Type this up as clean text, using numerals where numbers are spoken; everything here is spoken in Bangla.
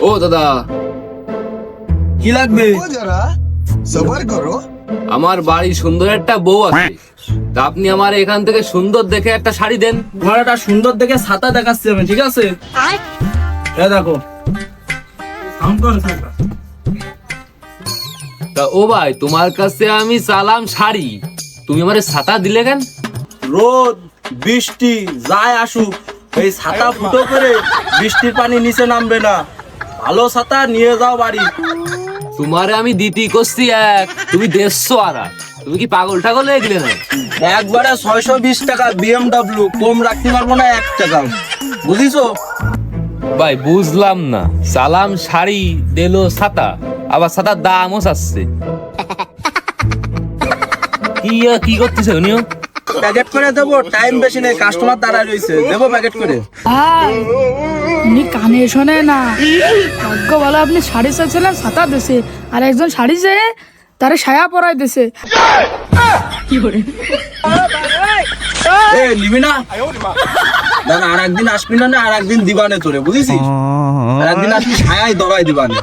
ও দাদা, কি লাগবে? আমার বাড়ি সুন্দর একটা বউ আছে, তা আপনি আমার এখান থেকে সুন্দর দেখে একটা শাড়ি দেন। তোমার একটা সুন্দর দেখে ছাতা দেখাচ্ছি আমি, ঠিক আছে? এ দেখো। তা ও ভাই, তোমার কাছে আমি চালাম শাড়ি, তুমি আমার ছাতা দিলে কেন? রোদ বৃষ্টি যাই আসুক, এই ছাতা ফুটো করে বৃষ্টির পানি নিচে নামবে না। ভালো ছাতা নিয়ে যাও বাড়ি। তোমারে আমি দিতি করছি এক, তুমি 150 আর এক। তুমি কি পাগল টাগল হয়ে গেলে না? একবারে 620 টাকা BMW, কম রাখতে পারবো না 1 টাকা, বুঝিছো? ভাই বুঝলাম না, সালাম শাড়ি দিলো ছাতা, আবার ছাতার দামও চাচ্ছে। কি করতেছে উনিও? প্যাকেট করে দেবো, টাইম বেশি নেই, কাস্টমার দাঁড়ায় রয়েছে, দেবো প্যাকেট করে। ভাই উনি কানে শোনে না। ভাগ্য ভালো আপনি শাড়ি চাইছিলেন, ছাতা দেশে, আর একজন শাড়ি চেয়ে তারে সায়া পরাই দেশে। এ নিবি না? দাদা আর একদিন আসবি না, আর একদিন দিবানে তোরে, বুঝেছিস? আর একদিন আসবি ছায়াই দবাই দিবানে।